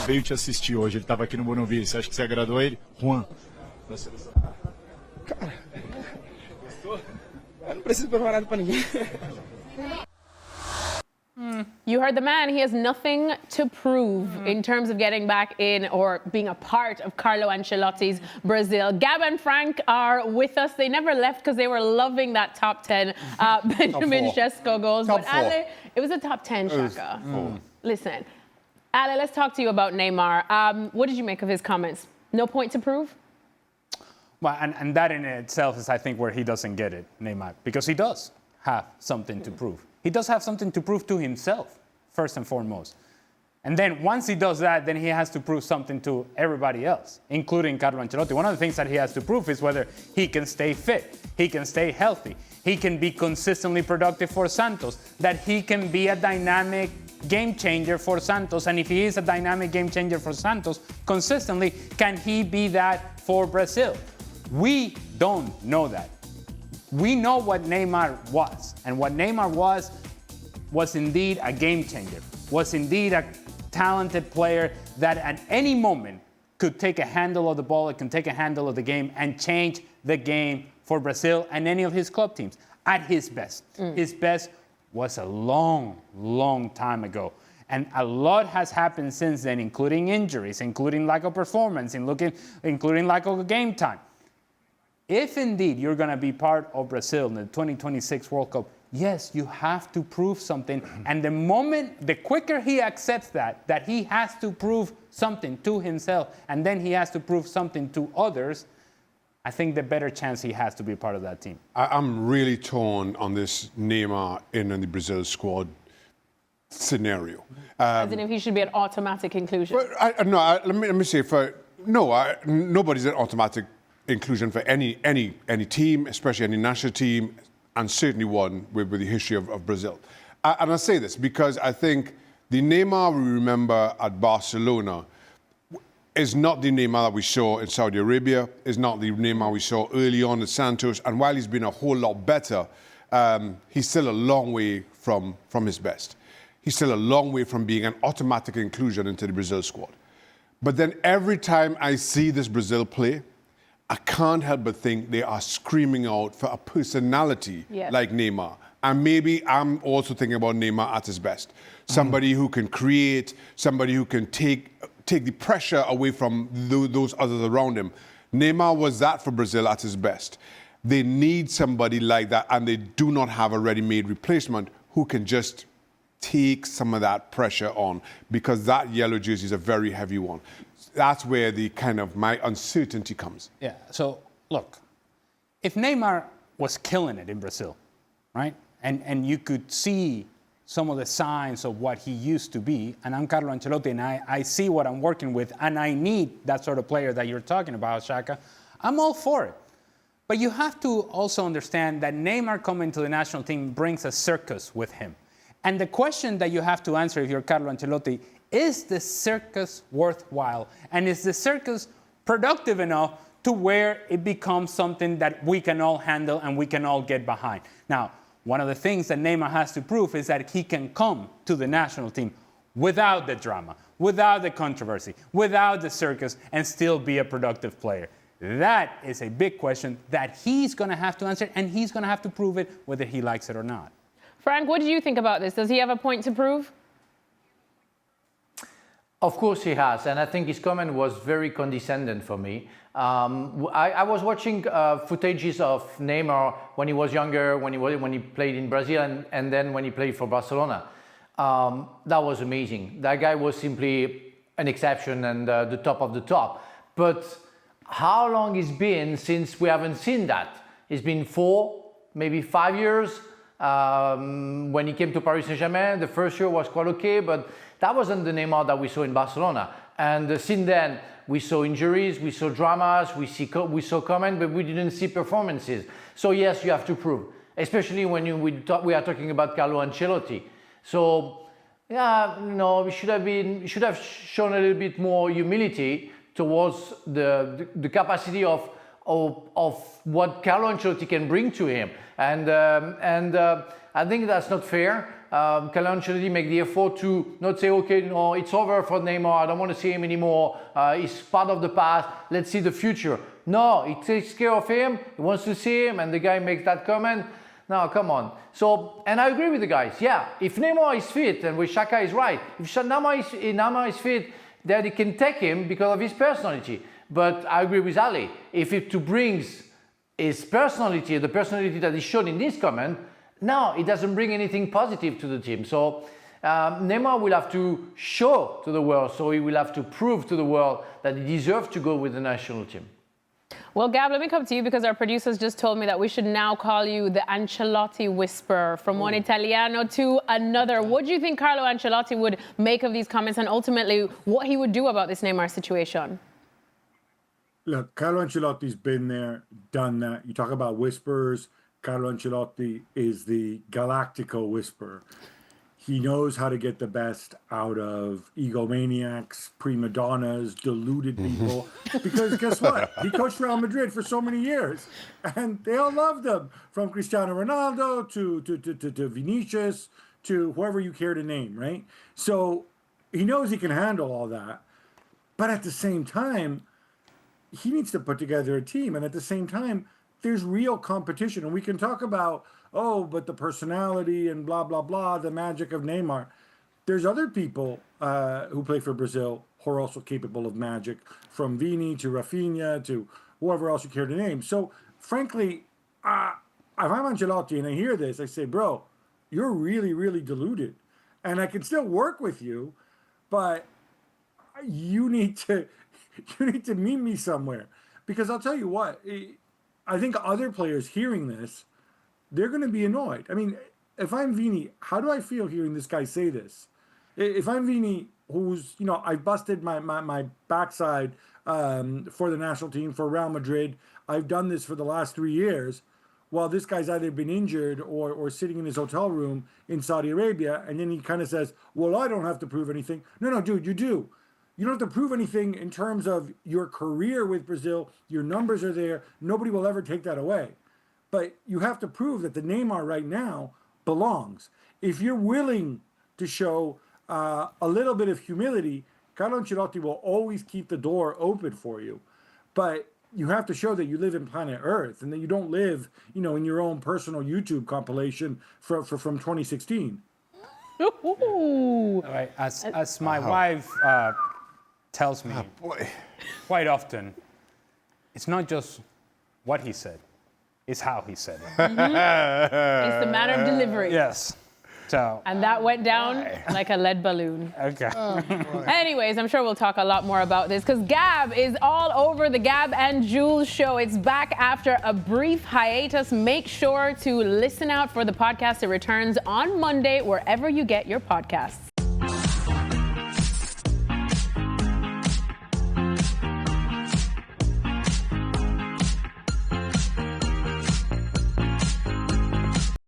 veio te assistir hoje, ele estava aqui no Morumbi, você acha que você agradou ele? Juan, da seleção. Cara, gostou? Eu não preciso preparar nada pra ninguém. You heard the man. He has nothing to prove in terms of getting back in or being a part of Carlo Ancelotti's Brazil. Gab and Frank are with us. They never left because they were loving that top 10 Benjamin Sesko goals. Top but four. Ale, it was a top 10, Shaka. Listen, Ale, let's talk to you about Neymar. What did you make of his comments? No point to prove? Well, and that in itself is, I think, where he doesn't get it, Neymar, because he does have something to prove. He does have something to prove to himself, first and foremost. And then once he does that, then he has to prove something to everybody else, including Carlo Ancelotti. One of the things that he has to prove is whether he can stay fit, he can stay healthy, he can be consistently productive for Santos, that he can be a dynamic game changer for Santos. And if he is a dynamic game changer for Santos consistently, can he be that for Brazil? We don't know that. We know what Neymar was, and what Neymar was indeed a game changer, was indeed a talented player that at any moment could take a handle of the ball, it can take a handle of the game and change the game for Brazil and any of his club teams at his best. His best was a long, long time ago. And a lot has happened since then, including injuries, including lack of performance, including lack of game time. If indeed you're going to be part of Brazil in the 2026 World Cup, yes, you have to prove something. And the quicker he accepts that he has to prove something to himself, and then he has to prove something to others, I think the better chance he has to be part of that team. I'm really torn on this Neymar in the Brazil squad scenario. As in if he should be an automatic inclusion. Let me say, nobody's an automatic inclusion for any team, especially any national team, and certainly one with the history of Brazil. And I say this because I think the Neymar we remember at Barcelona is not the Neymar that we saw in Saudi Arabia, is not the Neymar we saw early on at Santos, and while he's been a whole lot better, he's still a long way from his best. He's still a long way from being an automatic inclusion into the Brazil squad. But then every time I see this Brazil play, I can't help but think they are screaming out for a personality like Neymar. And maybe I'm also thinking about Neymar at his best. Somebody who can create, somebody who can take the pressure away from those others around him. Neymar was that for Brazil at his best. They need somebody like that, and they do not have a ready-made replacement who can just take some of that pressure on, because that yellow jersey is a very heavy one. That's where the kind of my uncertainty comes. Yeah, so look, if Neymar was killing it in Brazil, right, and you could see some of the signs of what he used to be, and I'm Carlo Ancelotti, and I see what I'm working with, and I need that sort of player that you're talking about, Shaka, I'm all for it. But you have to also understand that Neymar coming to the national team brings a circus with him. And the question that you have to answer if you're Carlo Ancelotti, is the circus worthwhile? And is the circus productive enough to where it becomes something that we can all handle and we can all get behind? Now, one of the things that Neymar has to prove is that he can come to the national team without the drama, without the controversy, without the circus, and still be a productive player. That is a big question that he's going to have to answer, and he's going to have to prove it whether he likes it or not. Frank, what do you think about this? Does he have a point to prove? Of course he has, and I think his comment was very condescending for me. I was watching footages of Neymar when he was younger, when he played in Brazil, and then when he played for Barcelona. That was amazing. That guy was simply an exception and the top of the top. But how long it's been since we haven't seen that? It's been 4, maybe 5 years. When he came to Paris Saint-Germain, the first year was quite okay, but that wasn't the Neymar that we saw in Barcelona. And since then, we saw injuries, we saw dramas, we saw comments, but we didn't see performances. So yes, you have to prove, especially when we are talking about Carlo Ancelotti. So yeah, we should have shown a little bit more humility towards the capacity of what Carlo Ancelotti can bring to him. And I think that's not fair. Carlo Ancelotti make the effort to not say, okay, no, it's over for Neymar, I don't want to see him anymore, he's part of the past, let's see the future. No, he takes care of him, he wants to see him, and the guy makes that comment. No, come on. So, and I agree with the guys. Yeah, if Neymar is fit, and with Shaka is right, if Neymar is fit, then he can take him because of his personality. But I agree with Ali. If it brings his personality, the personality that is shown in this comment, no, it doesn't bring anything positive to the team. So Neymar will have to show to the world, so he will have to prove to the world that he deserves to go with the national team. Well, Gab, let me come to you because our producers just told me that we should now call you the Ancelotti whisperer, from one Italiano to another. What do you think Carlo Ancelotti would make of these comments, and ultimately what he would do about this Neymar situation? Look, Carlo Ancelotti's been there, done that. You talk about whisperers. Carlo Ancelotti is the Galactico whisperer. He knows how to get the best out of egomaniacs, prima donnas, deluded people. Because guess what? He coached Real Madrid for so many years, and they all loved him, from Cristiano Ronaldo to Vinicius to whoever you care to name, right? So he knows he can handle all that, but at the same time, he needs to put together a team, and at the same time, there's real competition, and we can talk about, oh, but the personality and blah, blah, blah, the magic of Neymar. There's other people who play for Brazil who are also capable of magic, from Vini to Rafinha to whoever else you care to name. So, frankly, if I'm Ancelotti and I hear this, I say, bro, you're really, really deluded. And I can still work with you, but you need to meet me somewhere. Because I'll tell you what, I think other players hearing this, they're going to be annoyed. I mean, if I'm Vini, how do I feel hearing this guy say this? If I'm Vini, who's, I busted my backside for the national team, for Real Madrid. I've done this for the last 3 years. While this guy's either been injured or sitting in his hotel room in Saudi Arabia. And then he kind of says, well, I don't have to prove anything. No, dude, you do. You don't have to prove anything in terms of your career with Brazil. Your numbers are there. Nobody will ever take that away. But you have to prove that the Neymar right now belongs. If you're willing to show a little bit of humility, Carlo Ancelotti will always keep the door open for you. But you have to show that you live in planet Earth and that you don't live, in your own personal YouTube compilation from 2016. All right. As my wife tells me quite often, it's not just what he said, it's how he said it. It's the manner of delivery. Yes. So. And that went down like a lead balloon. Okay. Anyways, I'm sure we'll talk a lot more about this because Gab is all over the Gab and Jules show. It's back after a brief hiatus. Make sure to listen out for the podcast. It returns on Monday, wherever you get your podcasts.